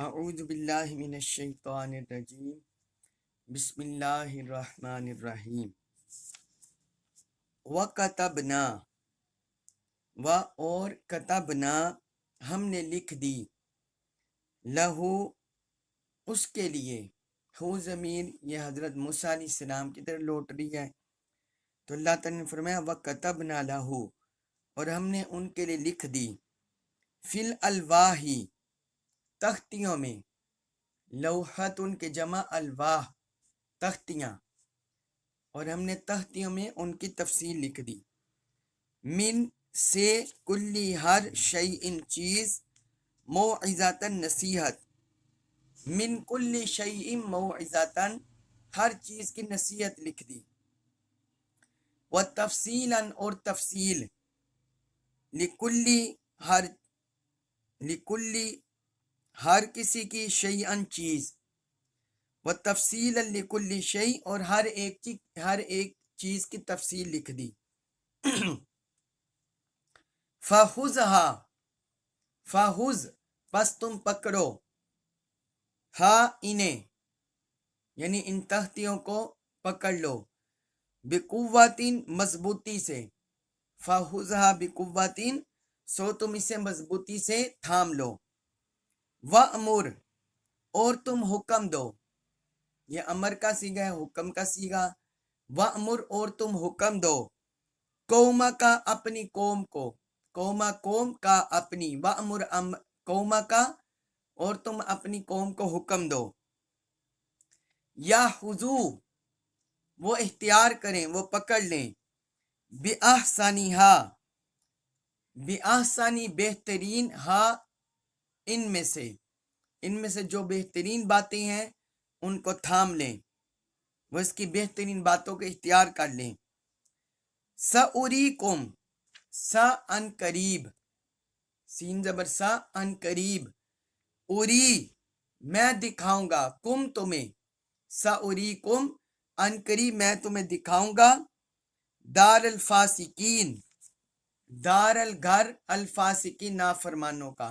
اعوذ باللہ من الشیطان الرجیم بسم اللہ الرحمن الرحیم وَكَتَبْنَا اور کتبنا ہم نے لکھ دی لہو اس کے لیے ہو ضمیر یہ حضرت موسیٰ علیہ السلام کی طرف لوٹ رہی ہے، تو اللہ تعالیٰ نے فرمایا وَكَتَبْنَا لَهُ اور ہم نے ان کے لیے لکھ دی فی الالواح تختیوں میں، لوحت ان کے جمع الواح تختیاں، اور ہم نے تختیوں میں ان کی تفصیل لکھ دی من سے کلی ہر شیء چیز موعظتاً نصیحت، من کل شیء موعظتاً ہر چیز کی نصیحت لکھ دی، و تفصیلاً اور تفصیل، لکلی ہر لکلی ہر کسی کی شیئن چیز، و تفصیلا لکل شیء اور ہر ایک چیز کی تفصیل لکھ دی فخذھا فخذ پس تم پکڑو ہاں انہیں یعنی ان تختیوں کو پکڑ لو بقوتٍ مضبوطی سے، فخذھا بقوتٍ سو تم اسے مضبوطی سے تھام لو، وَأْمُرْ اور تم حکم دو، یہ امر کا صیغہ ہے، حکم کا صیغہ، وَأْمُرْ اور تم حکم دو قوم کا اپنی قوم کو، قوم کا اپنی، وَأْمُرْ قوم کا اور تم اپنی قوم کو حکم دو، یا خذو وہ اختیار کریں، وہ پکڑ لیں، بِأَحْسَنِہا بِأَحْسَنِ بہترین ہا ان میں سے جو بہترین باتیں ہیں ان کو تھام لیں، وہ اس کی بہترین باتوں کو اختیار کر لیں، سَأُرِيكُمْ سا ان قریب، سین زبر سا ان قریب، اری میں دکھاؤں گا، کم تمہیں، سَأُرِيكُمْ ان قریب میں تمہیں دکھاؤں گا، دار الفاسقین دار الگھر الفاسقین نافرمانوں کا،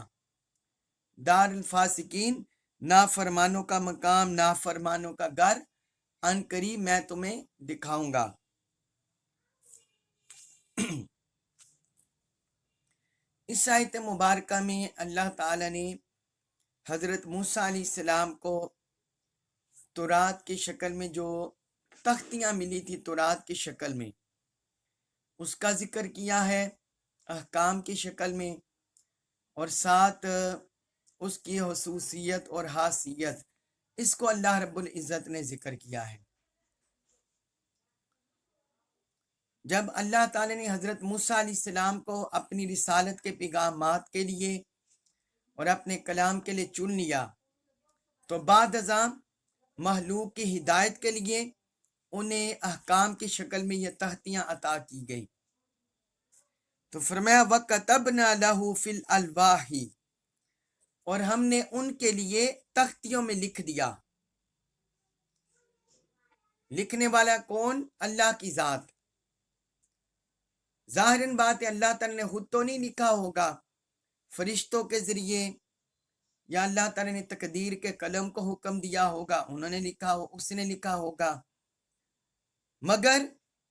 دار الفاسقین نافرمانوں کا مقام، نافرمانوں کا گھر، ان قریب میں تمہیں دکھاؤں گا۔ اس آیت مبارکہ میں اللہ تعالیٰ نے حضرت موسیٰ علیہ السلام کو تورات کی شکل میں جو تختیاں ملی تھی تورات کی شکل میں، اس کا ذکر کیا ہے احکام کی شکل میں، اور ساتھ اس کی خصوصیت اور خاصیت، اس کو اللہ رب العزت نے ذکر کیا ہے۔ جب اللہ تعالی نے حضرت موسیٰ علیہ السلام کو اپنی رسالت کے پیغامات کے لیے اور اپنے کلام کے لیے چن لیا، تو بعد ازاں مخلوق کی ہدایت کے لیے انہیں احکام کی شکل میں یہ تختیاں عطا کی گئی۔ تو فرمایا وَكَتَبْنَا لَهُ فِي الْأَلْوَاحِ اور ہم نے ان کے لیے تختیوں میں لکھ دیا۔ لکھنے والا کون؟ اللہ کی ذات۔ ظاہراً بات ہے اللہ تعالیٰ نے خود تو نہیں لکھا ہوگا، فرشتوں کے ذریعے، یا اللہ تعالیٰ نے تقدیر کے قلم کو حکم دیا ہوگا، انہوں نے لکھا ہو، اس نے لکھا ہوگا، مگر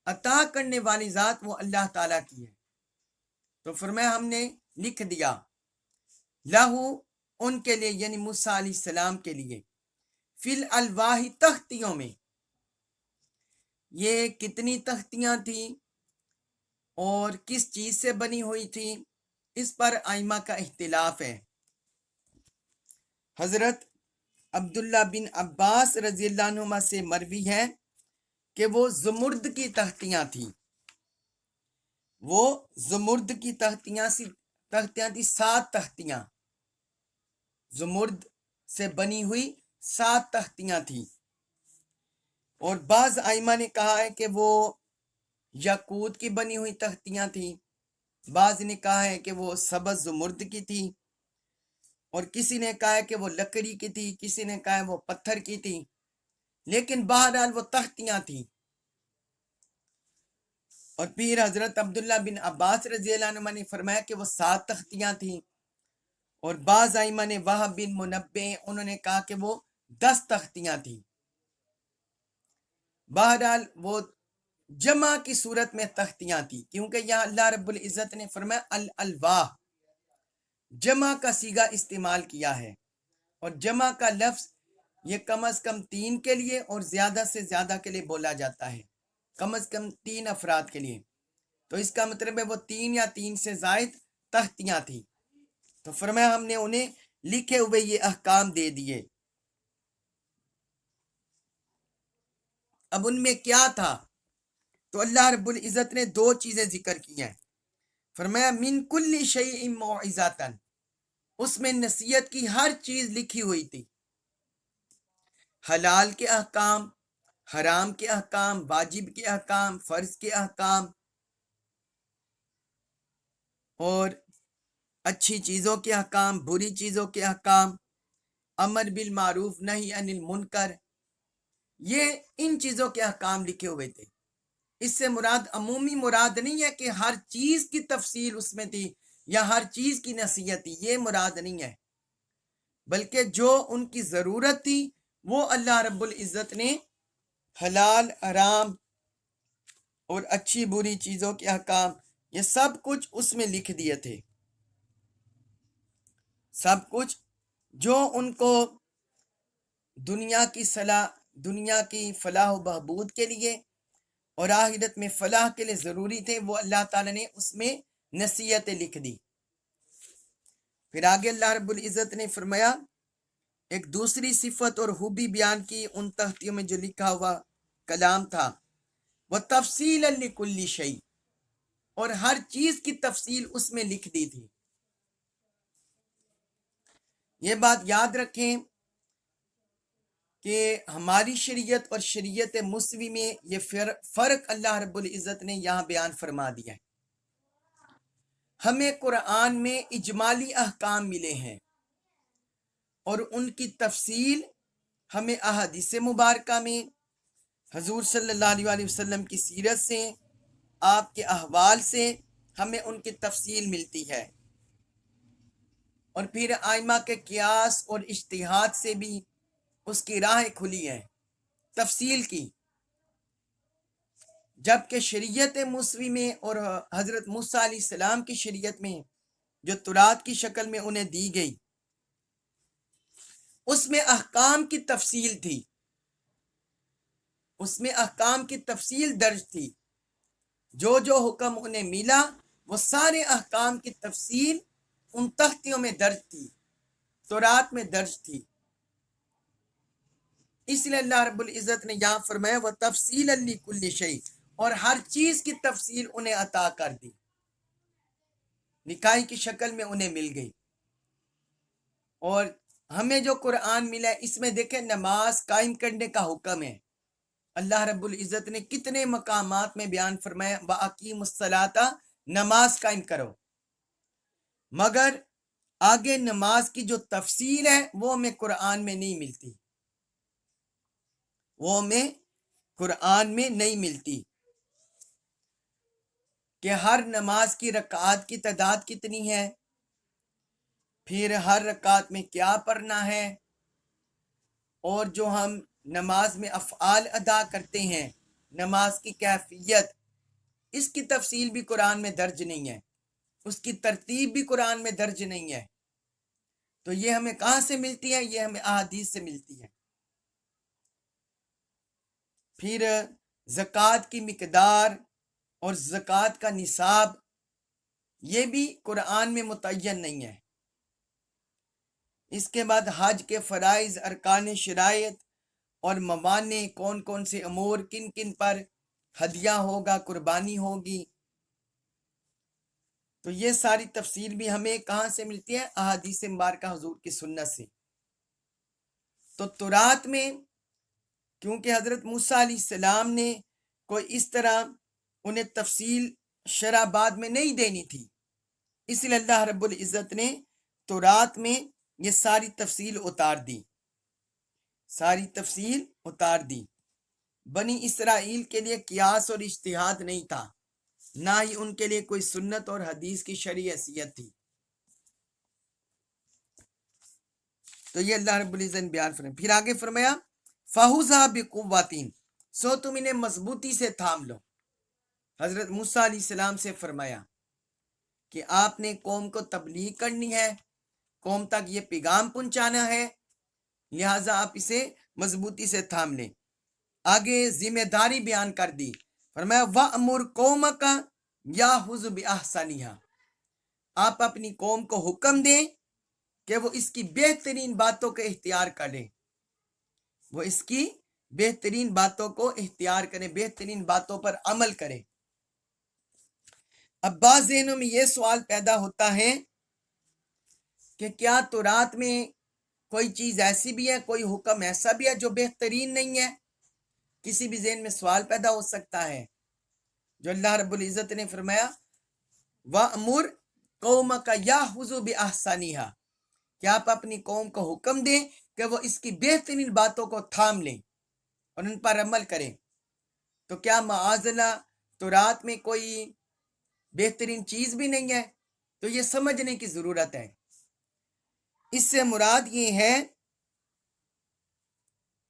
عطا کرنے والی ذات وہ اللہ تعالیٰ کی ہے۔ تو فرمایا ہم نے لکھ دیا لہو ان کے لیے، یعنی موسیٰ علیہ السلام کے لیے، فی الالواح تختیوں میں۔ یہ کتنی تختیاں تھیں اور کس چیز سے بنی ہوئی تھی، اس پر ائمہ کا اختلاف ہے۔ حضرت عبداللہ بن عباس رضی اللہ عنہما سے مروی ہے کہ وہ زمرد کی تختیاں تھیں، وہ زمرد کی تختیاں تھی، 7 تختیاں، زمرد سے بنی ہوئی 7 تختیاں تھیں، اور بعض ائمہ نے کہا ہے کہ وہ یاقوت کی بنی ہوئی تختیاں تھیں، بعض نے کہا ہے کہ وہ سبز زمرد کی تھی، اور کسی نے کہا ہے کہ وہ لکڑی کی تھی، کسی نے کہا ہے وہ پتھر کی تھی، لیکن بہرحال وہ تختیاں تھیں۔ اور پھر حضرت عبداللہ بن عباس رضی اللہ عنہ نے فرمایا کہ وہ 7 تختیاں تھیں، اور بعض ائمہ نے وہب بن منبع انہوں نے کہا کہ وہ 10 تختیاں تھیں. بہرحال وہ جمع کی صورت میں تختیاں تھیں، کیونکہ یہاں اللہ رب العزت نے فرمایا الالواح، جمع کا صیغہ استعمال کیا ہے، اور جمع کا لفظ یہ کم از کم 3 کے لیے اور زیادہ سے زیادہ کے لیے بولا جاتا ہے، کم از کم 3 افراد کے لیے. تو اس کا مطلب ہے وہ 3 یا 3 سے زائد تختیاں تھیں. تو فرمایا ہم نے انہیں لکھے ہوئے یہ احکام دے دیے. اب ان میں کیا تھا؟ تو اللہ رب العزت نے 2 چیزیں ذکر کی ہیں. فرمایا من کل شیء موعظۃ، اس میں نصیحت کی ہر چیز لکھی ہوئی تھی، حلال کے احکام، حرام کے احکام، واجب کے احکام، فرض کے احکام، اور اچھی چیزوں کے احکام، بری چیزوں کے احکام، امر بالمعروف نہی عن المنکر، یہ ان چیزوں کے احکام لکھے ہوئے تھے. اس سے مراد عمومی مراد نہیں ہے کہ ہر چیز کی تفصیل اس میں تھی یا ہر چیز کی نصیحت تھی، یہ مراد نہیں ہے، بلکہ جو ان کی ضرورت تھی وہ اللہ رب العزت نے حلال، حرام اور اچھی بری چیزوں کے احکام یہ سب کچھ اس میں لکھ دیے تھے. سب کچھ جو ان کو دنیا کی فلاح و بہبود کے لیے اور آخرت میں فلاح کے لیے ضروری تھے، وہ اللہ تعالیٰ نے اس میں نصیحتیں لکھ دی. پھر آگے اللہ رب العزت نے فرمایا ایک دوسری صفت اور خوبی بیان کی ان تختیوں میں جو لکھا ہوا کلام تھا، وہ تفصیل لکل شیء، اور ہر چیز کی تفصیل اس میں لکھ دی تھی. یہ بات یاد رکھیں کہ ہماری شریعت اور شریعت موسوی میں یہ فرق اللہ رب العزت نے یہاں بیان فرما دیا ہے. ہمیں قرآن میں اجمالی احکام ملے ہیں اور ان کی تفصیل ہمیں احادیث مبارکہ میں حضور صلی اللہ علیہ وسلم کی سیرت سے، آپ کے احوال سے ہمیں ان کی تفصیل ملتی ہے، اور پھر ائمہ کے قیاس اور اجتہاد سے بھی اس کی راہیں کھلی ہیں تفصیل کی. جبکہ شریعت موسوی میں اور حضرت موسیٰ علیہ السلام کی شریعت میں جو تورات کی شکل میں انہیں دی گئی، اس میں احکام کی تفصیل تھی، اس میں احکام کی تفصیل درج تھی. جو حکم انہیں ملا وہ سارے احکام کی تفصیل ان تختیوں میں درج تھی، تورات میں درج تھی. اس لیے اللہ رب العزت نے یہاں فرمایا وہ تفصیل لکل شیء، اور ہر چیز کی تفصیل انہیں عطا کر دی، لکھائی کی شکل میں انہیں مل گئی. اور ہمیں جو قرآن ملا ہے اس میں دیکھیں نماز قائم کرنے کا حکم ہے. اللہ رب العزت نے کتنے مقامات میں بیان فرمایا وَأَقِیمُوا الصَّلَاةَ، نماز قائم کرو، مگر آگے نماز کی جو تفصیل ہے وہ ہمیں قرآن میں نہیں ملتی، وہ ہمیں قرآن میں نہیں ملتی کہ ہر نماز کی رکعات کی تعداد کتنی ہے، پھر ہر رکعت میں کیا پڑھنا ہے، اور جو ہم نماز میں افعال ادا کرتے ہیں، نماز کی کیفیت، اس کی تفصیل بھی قرآن میں درج نہیں ہے، اس کی ترتیب بھی قرآن میں درج نہیں ہے. تو یہ ہمیں کہاں سے ملتی ہے؟ یہ ہمیں احادیث سے ملتی ہے. پھر زکوٰۃ کی مقدار اور زکوٰۃ کا نصاب یہ بھی قرآن میں متعین نہیں ہے. اس کے بعد حج کے فرائض، ارکان شرائط اور موانع، کون کون سے امور، کن کن پر ہدیہ ہوگا، قربانی ہوگی، تو یہ ساری تفصیل بھی ہمیں کہاں سے ملتی ہے؟ احادیث مبارکہ حضور کی سنت سے. تو تورات میں کیونکہ حضرت موسیٰ علیہ السلام نے کوئی اس طرح انہیں تفصیل شرح بعد میں نہیں دینی تھی، اس لیے اللہ رب العزت نے تورات میں یہ ساری تفصیل اتار دی. بنی اسرائیل کے لیے قیاس اور اجتہاد نہیں تھا، نہ ہی ان کے لیے کوئی سنت اور حدیث کی شرعی حیثیت تھی. تو یہ اللہ رب العزت نے بیان فرمایا. پھر آگے فرمایا فَخُذْهَا بِقُوَّةٍ، سو تم انہیں مضبوطی سے تھام لو. حضرت موسیٰ علیہ السلام سے فرمایا کہ آپ نے قوم کو تبلیغ کرنی ہے، قوم تک یہ پیغام پہنچانا ہے، لہٰذا آپ اسے مضبوطی سے تھام لیں. آگے ذمہ داری بیان کر دی. فرمایا وَأْمُرْ قَوْمَكَ يَأْخُذُوا بِأَحْسَنِهَا، آپ اپنی قوم کو حکم دیں کہ وہ اس کی بہترین باتوں کو اختیار کریں، وہ اس کی بہترین باتوں کو اختیار کریں، بہترین باتوں پر عمل کریں. اب بعض ذہنوں میں یہ سوال پیدا ہوتا ہے کہ کیا تورات میں کوئی چیز ایسی بھی ہے، کوئی حکم ایسا بھی ہے جو بہترین نہیں ہے؟ کسی بھی ذہن میں سوال پیدا ہو سکتا ہے. جو اللہ رب العزت نے فرمایا وَأْمُرْ قَوْمَكَ يَأْخُذُوا بِأَحْسَنِهَا، کہ آپ اپنی قوم کو حکم دیں کہ وہ اس کی بہترین باتوں کو تھام لیں اور ان پر عمل کریں. تو کیا معاذ اللہ تورات میں کوئی بہترین چیز بھی نہیں ہے؟ تو یہ سمجھنے کی ضرورت ہے. اس سے مراد یہ ہے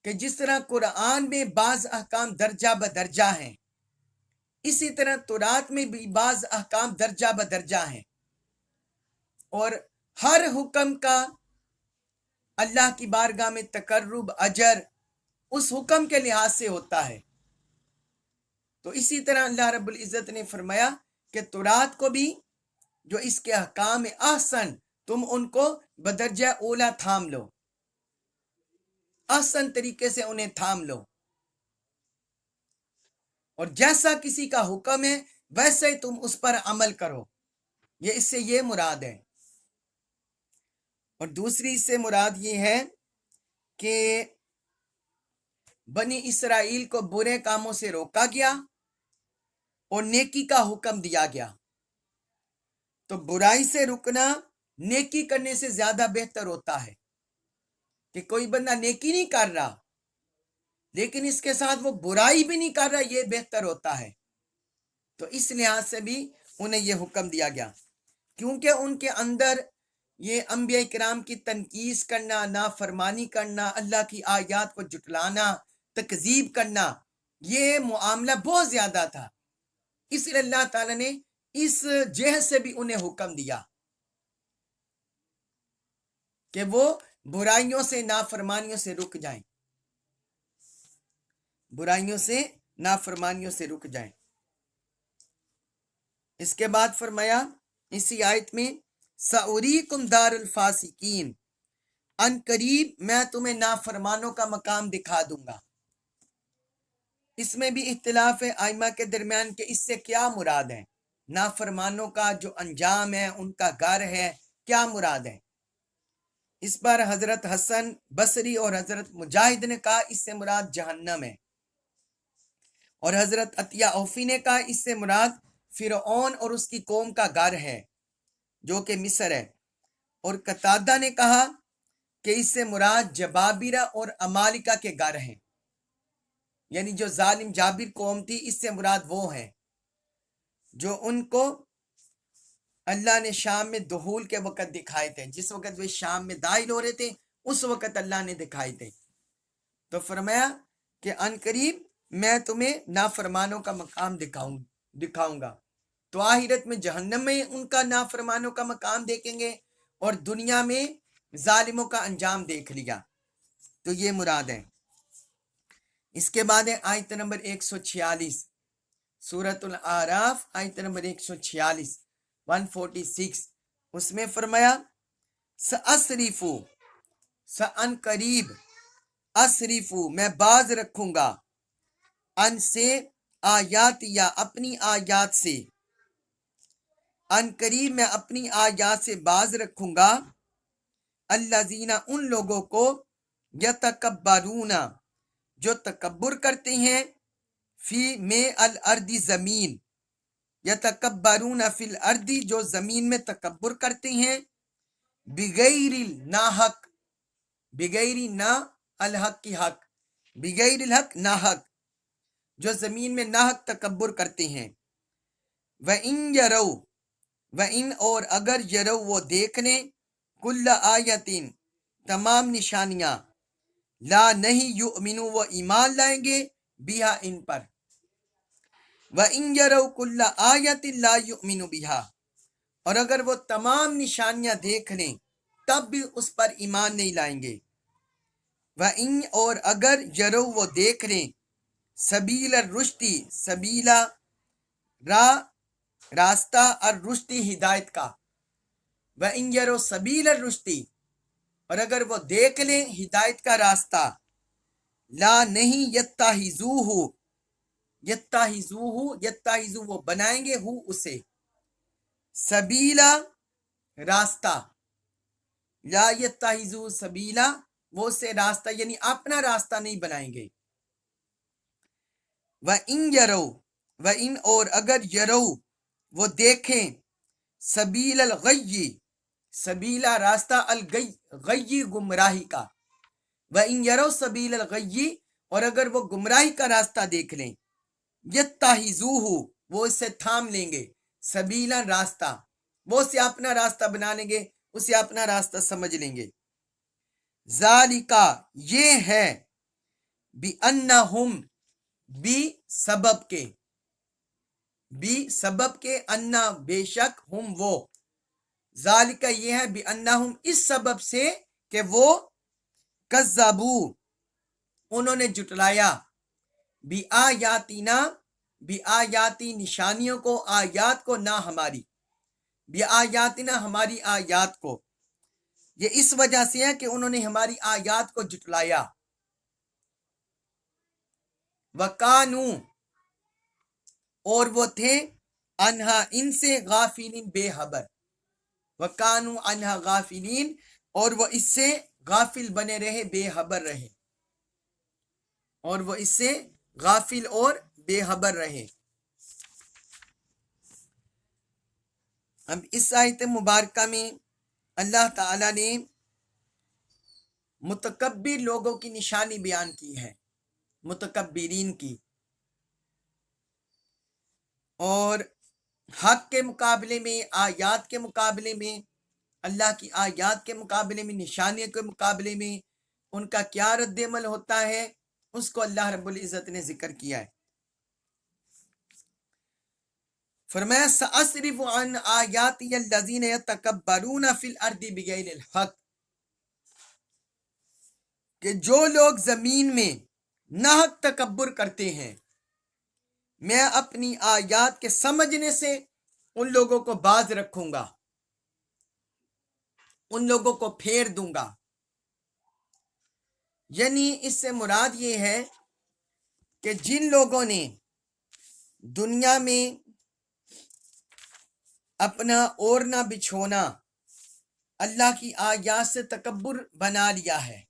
کہ جس طرح قرآن میں بعض احکام درجہ بدرجہ ہیں، اسی طرح تورات میں بھی بعض احکام درجہ بدرجہ ہیں، اور ہر حکم کا اللہ کی بارگاہ میں تقرب اجر اس حکم کے لحاظ سے ہوتا ہے. تو اسی طرح اللہ رب العزت نے فرمایا کہ تورات کو بھی جو اس کے احکام احسن، تم ان کو بدرجہ اولا تھام لو، احسن طریقے سے انہیں تھام لو، اور جیسا کسی کا حکم ہے ویسے ہی تم اس پر عمل کرو. یہ اس سے یہ مراد ہے. اور دوسری اس سے مراد یہ ہے کہ بنی اسرائیل کو برے کاموں سے روکا گیا اور نیکی کا حکم دیا گیا. تو برائی سے رکنا نیکی کرنے سے زیادہ بہتر ہوتا ہے. کہ کوئی بندہ نیکی نہیں کر رہا لیکن اس کے ساتھ وہ برائی بھی نہیں کر رہا، یہ بہتر ہوتا ہے. تو اس لحاظ سے بھی انہیں یہ حکم دیا گیا، کیونکہ ان کے اندر یہ انبیاء کرام کی تنقید کرنا، نافرمانی کرنا، اللہ کی آیات کو جھٹلانا، تکذیب کرنا، یہ معاملہ بہت زیادہ تھا. اس لیے اللہ تعالیٰ نے اس جہت سے بھی انہیں حکم دیا کہ وہ برائیوں سے، نافرمانیوں سے رک جائیں، برائیوں سے، نافرمانیوں سے رک جائیں. اس کے بعد فرمایا اسی آیت میں سَأُرِيكُمْ دَارَ الْفَاسِقِينَ، ان قریب میں تمہیں نافرمانوں کا مقام دکھا دوں گا. اس میں بھی اختلاف ہے ائمہ کے درمیان کہ اس سے کیا مراد ہے، نافرمانوں کا جو انجام ہے، ان کا گھر ہے، کیا مراد ہے؟ اس پر حضرت حسن بصری اور حضرت مجاہد نے کہا اس سے مراد جہنم ہے، اور حضرت عطیہ اوفی نے کہا اس سے مراد فرعون اور اس کی قوم کا گھر ہے جو کہ مصر ہے، اور قتادہ نے کہا کہ اس سے مراد جبابرہ اور امالکہ کے گھر ہیں، یعنی جو ظالم جابر قوم تھی اس سے مراد وہ ہیں جو ان کو اللہ نے شام میں دخول کے وقت دکھائے تھے، جس وقت وہ شام میں داخل ہو رہے تھے اس وقت اللہ نے دکھائے تھے. تو فرمایا کہ ان قریب میں تمہیں نافرمانوں کا مقام دکھاؤں گا. تو آخرت میں جہنم میں ان کا نافرمانوں کا مقام دیکھیں گے، اور دنیا میں ظالموں کا انجام دیکھ لیا. تو یہ مراد ہے. اس کے بعد ہے آیت نمبر 146 سورۃ الاعراف، آیت نمبر 146 146. اس میں فرمایا سأصرفو، سأن قریب، اصرفو میں باز رکھوں گا، ان سے آیات یا اپنی آیات سے، ان قریب میں اپنی آیات سے باز رکھوں گا، الذین ان لوگوں کو، یتکبرون جو تکبر کرتے ہیں، فی میں الارض زمین، یتکبرون فی الارض جو زمین میں تکبر کرتے ہیں، بغیر ناحق، بغیر نا الحق کی حق، بغیر الحق ناحق، جو زمین میں ناحق تکبر کرتے ہیں. وَإِن يَرَوْا، وَإِن اور اگر یرو وہ دیکھ لیں، کل آیتین تمام نشانیاں، لا نہیں یؤمنو وہ ایمان لائیں گے، بیہا ان پر، وَإِن يَرَوْا كُلَّ آیَةٍ لَا يُؤْمِنُوا بِهَا، اور اگر وہ تمام نشانیاں دیکھ لیں تب بھی اس پر ایمان نہیں لائیں گے، وَإِن اور اگر یرو وہ دیکھ لیں سبیل الرشدی سبیلا راستہ الرشدی ہدایت کا، وَإِن يَرَوْا سبیل الرشدی اور اگر وہ دیکھ لیں ہدایت کا راستہ، لا نہیں یتخذوہ وہ بنائیں گے ہو اسے، سبیلا راستہ، لا یتخذوہ سبیلا وہ اسے راستہ یعنی اپنا راستہ نہیں بنائیں گے، وَإِن يَرَوْا وَإِن اور اگر یرو وہ دیکھیں سبیل الغی سبیلا راستہ الغی گمراہی کا، وَإِن يَرَوْا سبیل الغی اور اگر وہ گمراہی کا راستہ دیکھ لیں، یتخذوہ وہ اسے تھام لیں گے، سبیلا راستہ، وہ اسے اپنا راستہ بنا لیں گے، اسے اپنا راستہ سمجھ لیں گے، ذالکا یہ ہے، بِأَنَّهُمْ سبب کے انا بے شک ہم وہ، ذالکا یہ ہے بِأَنَّهُمْ اس سبب سے کہ وہ کذبو انہوں نے جٹلایا، بِآیاتی نشانیوں کو، آیات کو، نہ ہماری، بِآیاتنا ہماری آیات کو، یہ اس وجہ سے ہے کہ انہوں نے ہماری آیات کو جٹلایا، وَقَانُوا اور وہ تھے انہا ان سے غافلین بے خبر، وَقَانُوا انہا غافلین اور وہ اس سے غافل بنے رہے، بے خبر رہے، اور وہ اس سے غافل اور بے خبر رہے۔ اب اس آیت مبارکہ میں اللہ تعالیٰ نے متکبر لوگوں کی نشانی بیان کی ہے، متکبرین کی، اور حق کے مقابلے میں، آیات کے مقابلے میں، اللہ کی آیات کے مقابلے میں، نشانیوں کے مقابلے میں ان کا کیا رد عمل ہوتا ہے، اس کو اللہ رب العزت نے ذکر کیا ہے۔ فرمایا سأصرف عن آیاتی الذین یتکبرون فی الارض بغیر الحق، کہ جو لوگ زمین میں ناحق تکبر کرتے ہیں میں اپنی آیات کے سمجھنے سے ان لوگوں کو باز رکھوں گا، ان لوگوں کو پھیر دوں گا، یعنی اس سے مراد یہ ہے کہ جن لوگوں نے دنیا میں اپنا اوڑھنا بچھونا اللہ کی آیات سے تکبر بنا لیا ہے،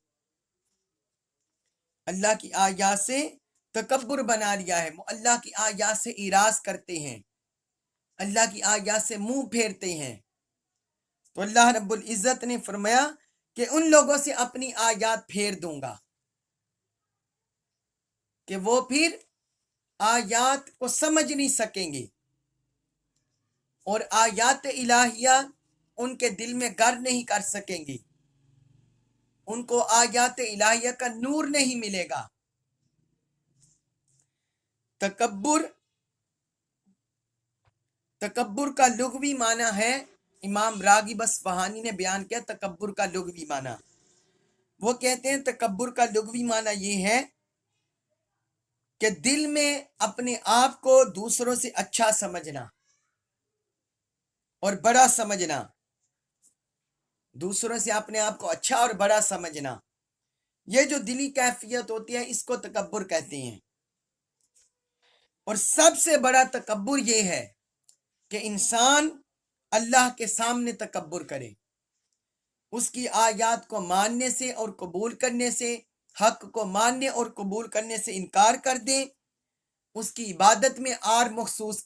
اللہ کی آیات سے تکبر بنا لیا ہے، وہ اللہ کی آیات سے اعراض کرتے ہیں، اللہ کی آیات سے منہ پھیرتے ہیں، تو اللہ رب العزت نے فرمایا کہ ان لوگوں سے اپنی آیات پھیر دوں گا کہ وہ پھر آیات کو سمجھ نہیں سکیں گے، اور آیات الہیہ ان کے دل میں گر نہیں کر سکیں گی، ان کو آیات الہیہ کا نور نہیں ملے گا۔ تکبر کا لغوی معنی ہے، امام راغب اصفہانی نے بیان کیا تکبر کا لغوی معنی، وہ کہتے ہیں تکبر کا لغوی معنی یہ ہے کہ دل میں اپنے آپ کو دوسروں سے اچھا سمجھنا اور بڑا سمجھنا، دوسروں سے اپنے آپ کو اچھا اور بڑا سمجھنا، یہ جو دلی کیفیت ہوتی ہے اس کو تکبر کہتے ہیں۔ اور سب سے بڑا تکبر یہ ہے کہ انسان اللہ کے سامنے تکبر کرے، اس کی آیات کو ماننے سے اور قبول کرنے سے، حق کو ماننے اور قبول کرنے سے انکار کر دے، اس کی عبادت میں آر محسوس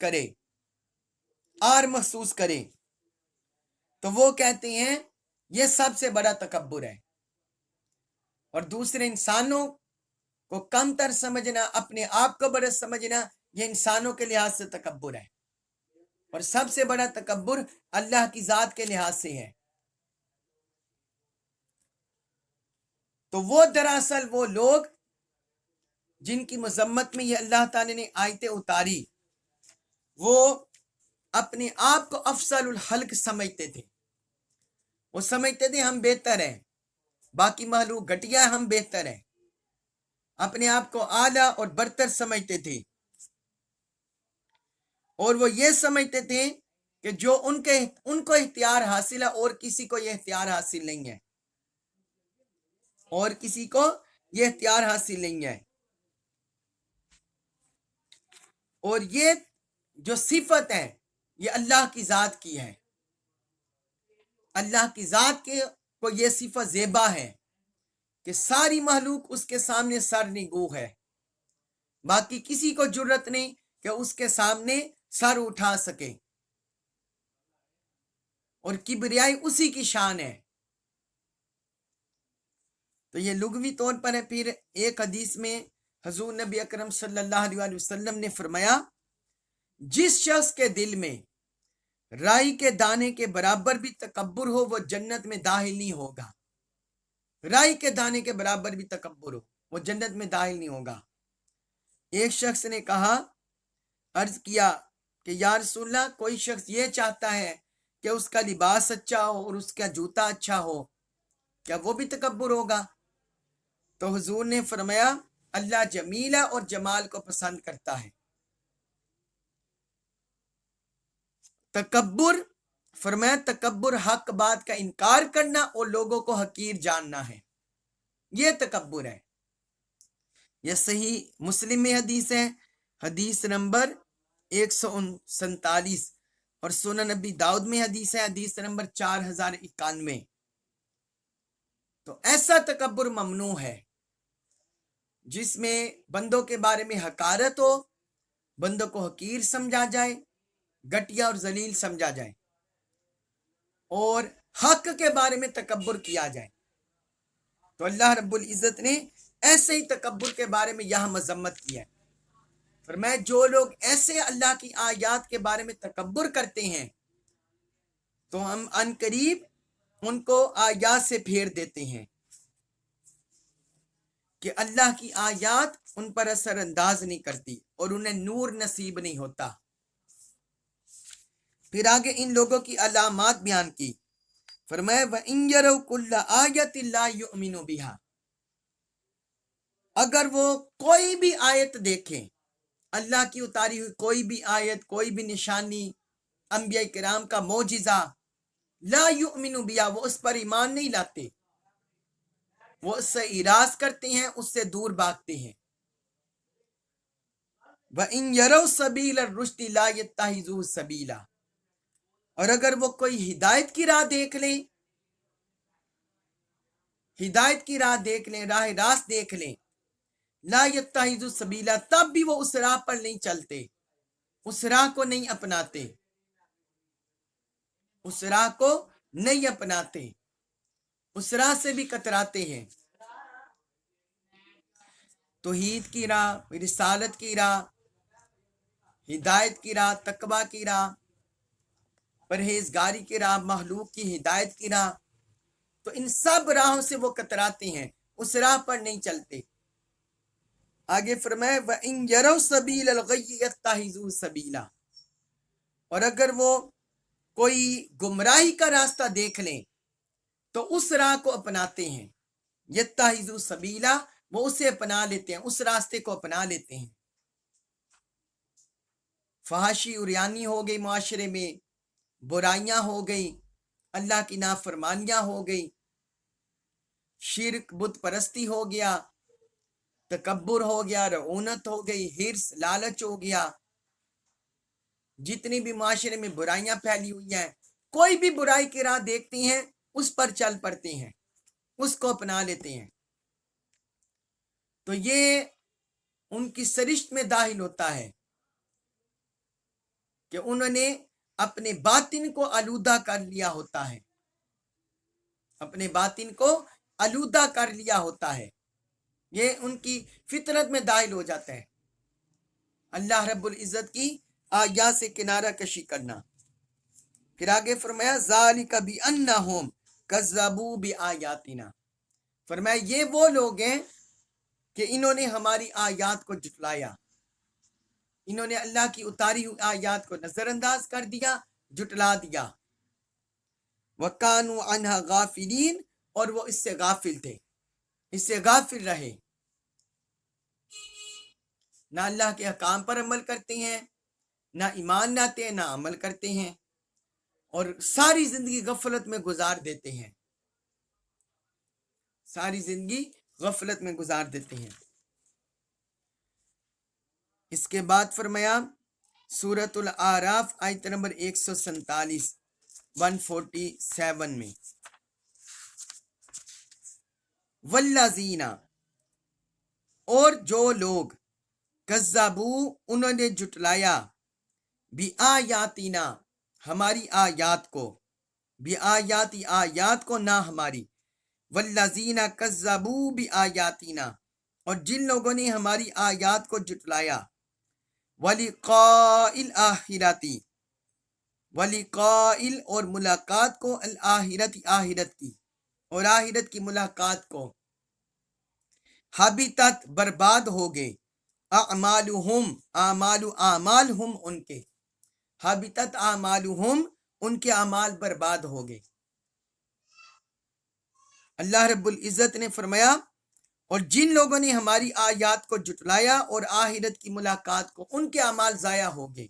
کرے، تو وہ کہتے ہیں یہ سب سے بڑا تکبر ہے، اور دوسرے انسانوں کو کم تر سمجھنا، اپنے آپ کو بڑا سمجھنا، یہ انسانوں کے لحاظ سے تکبر ہے، اور سب سے بڑا تکبر اللہ کی ذات کے لحاظ سے ہے۔ تو وہ دراصل وہ لوگ جن کی مذمت میں یہ اللہ تعالی نے آیتیں اتاری، وہ اپنے آپ کو افضل الخلق سمجھتے تھے. وہ سمجھتے تھے ہم بہتر ہیں، باقی مخلوق گھٹیا، ہم بہتر ہیں. اپنے آپ کو اعلیٰ اور برتر سمجھتے تھے، اور وہ یہ سمجھتے تھے کہ جو ان کو اختیار حاصل ہے اور کسی کو یہ اختیار حاصل نہیں ہے، اور کسی کو یہ اختیار حاصل نہیں ہے. اور یہ جو صفت ہے یہ اللہ کی ذات کی ہے. اللہ کی ذات کے کو یہ صفت زیبا ہے کہ ساری مخلوق اس کے سامنے سر نگو ہے. باقی کسی کو جرت نہیں کہ اس کے سامنے سر اٹھا سکے، اور کبریائی اسی کی شان ہے. تو یہ لغوی طور پر ہے. پھر ایک حدیث میں حضور نبی اکرم صلی اللہ علیہ وسلم نے فرمایا، جس شخص کے دل میں رائی کے دانے کے برابر بھی تکبر ہو وہ جنت میں داخل نہیں ہوگا. رائی کے دانے کے برابر بھی تکبر ہو وہ جنت میں داخل نہیں ہوگا. ایک شخص نے کہا، عرض کیا کہ یا رسول اللہ، کوئی شخص یہ چاہتا ہے کہ اس کا لباس اچھا ہو اور اس کا جوتا اچھا ہو، کیا وہ بھی تکبر ہوگا؟ تو حضور نے فرمایا، اللہ جمیلہ اور جمال کو پسند کرتا ہے. تکبر، فرمایا تکبر حق بات کا انکار کرنا اور لوگوں کو حقیر جاننا ہے، یہ تکبر ہے. یہ صحیح مسلم میں حدیث ہے، حدیث نمبر 147، اور سنن نبی داؤد میں حدیث ہے، حدیث نمبر 4091. تو ایسا تکبر ممنوع ہے جس میں بندوں کے بارے میں حقارت ہو، بندوں کو حقیر سمجھا جائے، گھٹیا اور ذلیل سمجھا جائے، اور حق کے بارے میں تکبر کیا جائے. تو اللہ رب العزت نے ایسے ہی تکبر کے بارے میں یہاں مذمت کی ہے. فرمایا جو لوگ ایسے اللہ کی آیات کے بارے میں تکبر کرتے ہیں تو ہم ان قریب ان کو آیات سے پھیر دیتے ہیں کہ اللہ کی آیات ان پر اثر انداز نہیں کرتی اور انہیں نور نصیب نہیں ہوتا. پھر آگے ان لوگوں کی علامات بیان کی. فرمایا وَإِن يَرَوْا كُلَّ آیَةٍ لَا يُؤْمِنُوا بِهَا، اگر وہ کوئی بھی آیت دیکھیں، اللہ کی اتاری ہوئی کوئی بھی آیت، کوئی بھی نشانی، انبیاء کرام کا معجزہ، لا یؤمنوا بہا، وہ اس پر ایمان نہیں لاتے، وہ اس سے اعراض کرتے ہیں، اس سے دور بھاگتے ہیں. وَإِن يَرَوْا سَبِيلَ الرُّشْدِ لَا يَتَّخِذُوهُ سَبِيلًا، اور اگر وہ کوئی ہدایت کی راہ دیکھ لیں، ہدایت کی راہ دیکھ لیں، راہ راست دیکھ لیں، لا یتخذوا سبیلا، تب بھی وہ اس راہ پر نہیں چلتے، اس راہ کو نہیں اپناتے، اس راہ کو نہیں اپناتے، اس راہ سے بھی کتراتے ہیں. توحید کی راہ، رسالت کی راہ، ہدایت کی راہ، تقوی کی راہ، پرہیزگاری کی راہ، مخلوق کی ہدایت کی راہ، تو ان سب راہوں سے وہ کتراتے ہیں، اس راہ پر نہیں چلتے. آگے فرمائے وَإِن يَرَوْا سَبِيلَ الْغَيِّ يَتَّخِذُوهُ سَبِيلًا، اور اگر وہ کوئی گمراہی کا راستہ دیکھ لیں تو اس راہ کو اپناتے ہیں. یتخذوا سبیلا، وہ اسے اپنا لیتے ہیں، اس راستے کو اپنا لیتے ہیں. فحاشی اریانی ہو گئی، معاشرے میں برائیاں ہو گئی، اللہ کی نافرمانیاں ہو گئی، شرک، بت پرستی ہو گیا، تکبر ہو گیا، رعونت ہو گئی، حرص، لالچ ہو گیا، جتنی بھی معاشرے میں برائیاں پھیلی ہوئی ہیں، کوئی بھی برائی کی راہ دیکھتے ہیں اس پر چل پڑتے ہیں، اس کو اپنا لیتے ہیں. تو یہ ان کی سرشت میں داخل ہوتا ہے کہ انہوں نے اپنے باطن کو آلودہ کر لیا ہوتا ہے، اپنے باطن کو آلودہ کر لیا ہوتا ہے، یہ ان کی فطرت میں داخل ہو جاتا ہے. اللہ رب العزت کی آیات سے کنارہ کشی کرنا. پھر آگے فرمایا ذالک بانہم کذبوا بآیاتنا، فرمایا یہ وہ لوگ ہیں کہ انہوں نے ہماری آیات کو جھٹلایا، انہوں نے اللہ کی اتاری ہوئی آیات کو نظر انداز کر دیا، جھٹلا دیا۔ وَكَانُوا عَنْهَا غَافِلِينَ، اور وہ اس سے غافل تھے، اس سے غافل رہے، نہ اللہ کے احکام پر عمل کرتے ہیں، نہ ایمان لاتے ہیں، نہ عمل کرتے ہیں، اور ساری زندگی غفلت میں گزار دیتے ہیں، ساری زندگی غفلت میں گزار دیتے ہیں۔ اس کے بعد فرمایا سورۃ الاعراف آیت نمبر 147 147 میں، والذین، اور جو لوگ، کذبو، انہوں نے جھٹلایا، بآیاتنا، ہماری آیات کو، بآیاتی، آیات کو، نہ ہماری، والذین کذبوا بآیاتنا، اور جن لوگوں نے ہماری آیات کو جھٹلایا، ولقاء الآخرتی، ولقاء، اور ملاقات کو، الآخرت، آخرت کی، اور آخرت کی ملاقات کو، حبطت، برباد ہو گئے، اعمالہم، اعمالہم، ان کے، حبطت اعمالہم، ان کے اعمال برباد ہو گئے۔ اللہ رب العزت نے فرمایا اور جن لوگوں نے ہماری آیات کو جھٹلایا اور آخرت کی ملاقات کو، ان کے اعمال ضائع ہو گئے۔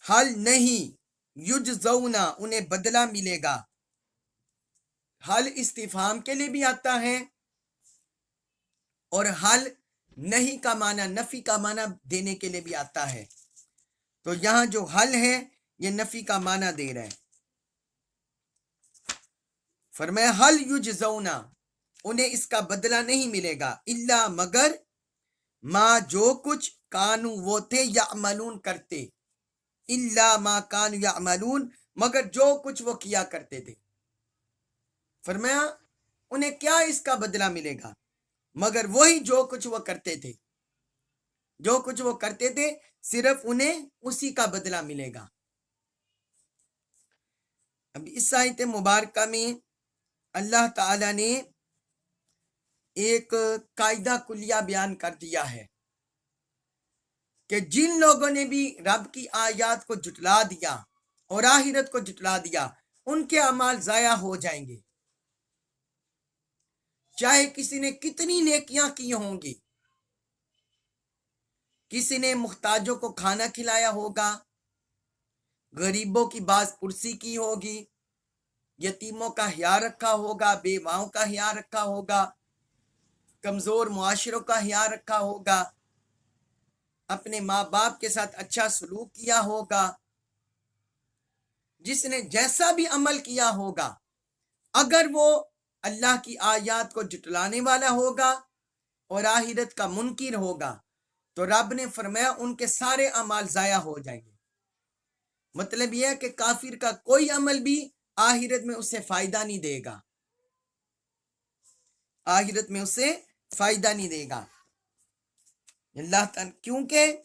حل نہیں، یجزون، انہیں بدلہ ملے گا۔ حل استفہام کے لیے بھی آتا ہے، اور حل نہیں کا معنی، نفی کا معنی دینے کے لیے بھی آتا ہے۔ تو یہاں جو حل ہے یہ نفی کا معنی دے رہا ہے۔ فرمایا حل یجزون، انہیں اس کا بدلہ نہیں ملے گا، الا، مگر، ما، جو کچھ، کانو، وہ تھے، یعملون، کرتے، الا ما کانو یعملون، مگر جو کچھ وہ کیا کرتے تھے۔ فرمایا انہیں کیا اس کا بدلہ ملے گا، مگر وہی جو کچھ وہ کرتے تھے، جو کچھ وہ کرتے تھے صرف انہیں اسی کا بدلہ ملے گا۔ اب اس آیت مبارکہ میں اللہ تعالی نے ایک قاعدہ کلیہ بیان کر دیا ہے کہ جن لوگوں نے بھی رب کی آیات کو جھٹلا دیا اور آخرت کو جھٹلا دیا، ان کے اعمال ضائع ہو جائیں گے، چاہے کسی نے کتنی نیکیاں کی ہوں گی، کسی نے محتاجوں کو کھانا کھلایا ہوگا، غریبوں کی باز پرسی کی ہوگی، یتیموں کا خیال رکھا ہوگا، بیواؤں کا خیال رکھا ہوگا، کمزور معاشروں کا خیال رکھا ہوگا، اپنے ماں باپ کے ساتھ اچھا سلوک کیا ہوگا، جس نے جیسا بھی عمل کیا ہوگا، اگر وہ اللہ کی آیات کو جھٹلانے والا ہوگا اور آخرت کا منکر ہوگا تو رب نے فرمایا ان کے سارے اعمال ضائع ہو جائیں گے۔ مطلب یہ ہے کہ کافر کا کوئی عمل بھی آخرت میں اسے فائدہ نہیں دے گا، آخرت میں اسے فائدہ نہیں دے گا۔ اللہ تعالیٰ، کیونکہ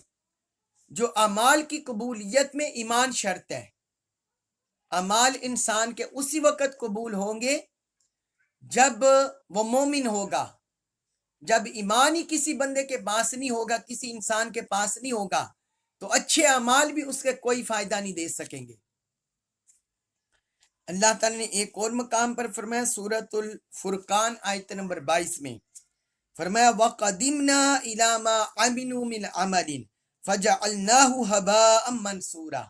جو اعمال کی قبولیت میں ایمان شرط ہے، اعمال انسان کے اسی وقت قبول ہوں گے جب وہ مومن ہوگا۔ جب ایمان ہی کسی بندے کے پاس نہیں ہوگا، کسی انسان کے پاس نہیں ہوگا، تو اچھے اعمال بھی اس کے کوئی فائدہ نہیں دے سکیں گے۔ اللہ تعالیٰ نے ایک اور مقام پر فرمایا سورۃ الفرقان آیت نمبر 22 میں، فرمایا وَقَدِمْنَا إِلَى مَا عَمِلُوا مِنْ عَمَلٍ فَجَعَلْنَاهُ هَبَاءً مَنْثُورًا۔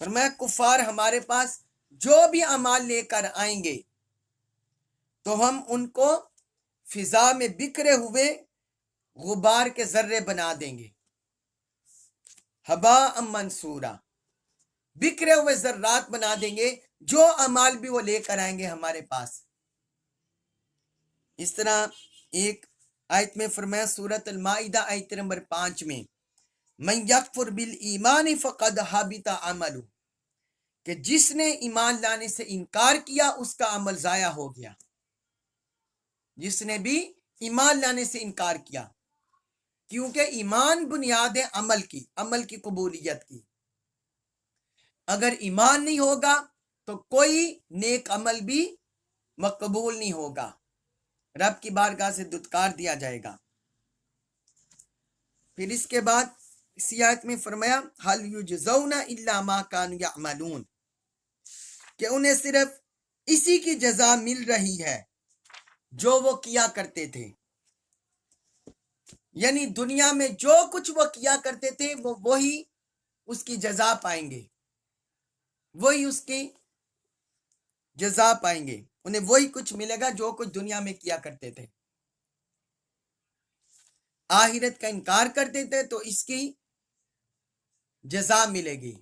فرمایا کفار ہمارے پاس جو بھی اعمال لے کر آئیں گے تو ہم ان کو فضا میں بکھرے ہوئے غبار کے ذرے بنا دیں گے، ہباء منصورا، بکھرے ہوئے ذرات بنا دیں گے، جو اعمال بھی وہ لے کر آئیں گے ہمارے پاس۔ اس طرح ایک آیت میں فرمایا سورۃ المائدہ آیت نمبر 5 میں، من یکفر بالایمان فقد حبط عملہ، کہ جس نے ایمان لانے سے انکار کیا اس کا عمل ضائع ہو گیا۔ جس نے بھی ایمان لانے سے انکار کیا، کیونکہ ایمان بنیاد ہے عمل کی قبولیت کی۔ اگر ایمان نہیں ہوگا تو کوئی نیک عمل بھی مقبول نہیں ہوگا، رب کی بارگاہ سے دھتکار دیا جائے گا۔ پھر اس کے بعد اسی آیت میں فرمایا حل یجزون الا ما کانوا یعملون، کہ انہیں صرف اسی کی جزا مل رہی ہے جو وہ کیا کرتے تھے، یعنی دنیا میں جو کچھ وہ کیا کرتے تھے وہ وہی اس کی جزا پائیں گے، وہی اس کی جزا پائیں گے، انہیں وہی کچھ ملے گا جو کچھ دنیا میں کیا کرتے تھے۔ آخرت کا انکار کرتے تھے تو اس کی جزا ملے گی،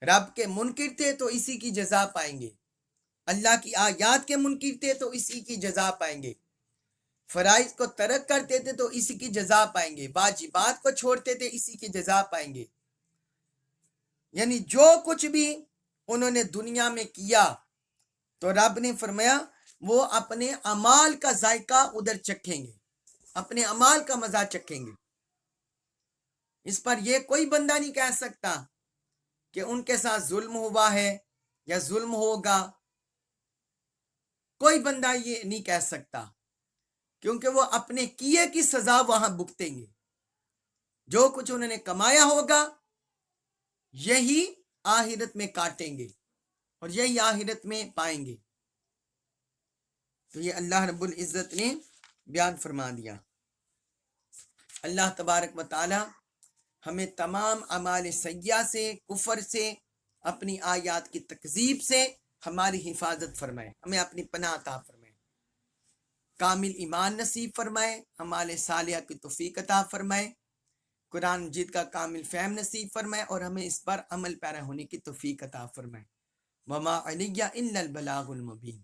رب کے منکر تھے تو اسی کی جزا پائیں گے، اللہ کی آیات کے منکر تھے تو اسی کی جزا پائیں گے، فرائض کو ترک کرتے تھے تو اسی کی جزا پائیں گے، واجبات کو چھوڑتے تھے اسی کی جزا پائیں گے۔ یعنی جو کچھ بھی انہوں نے دنیا میں کیا تو رب نے فرمایا وہ اپنے اعمال کا ذائقہ ادھر چکھیں گے، اپنے اعمال کا مزہ چکھیں گے۔ اس پر یہ کوئی بندہ نہیں کہہ سکتا کہ ان کے ساتھ ظلم ہوا ہے یا ظلم ہوگا، کوئی بندہ یہ نہیں کہہ سکتا، کیونکہ وہ اپنے کیے کی سزا وہاں بھگتیں گے، جو کچھ انہوں نے کمایا ہوگا یہی آخرت میں کاٹیں گے اور یہی آخرت میں پائیں گے۔ تو یہ اللہ رب العزت نے بیان فرما دیا۔ اللہ تبارک و تعالی ہمیں تمام اعمال سیئہ سے، کفر سے، اپنی آیات کی تکذیب سے ہماری حفاظت فرمائے، ہمیں اپنی پناہ عطا فرمائے، کامل ایمان نصیب فرمائے، اعمال صالحہ کی توفیق عطا فرمائے، قرآن مجید کا کامل فہم نصیب فرمائے اور ہمیں اس پر عمل پیرا ہونے کی توفیق عطا فرمائے۔ وما علیہ الا البلاغ المبین۔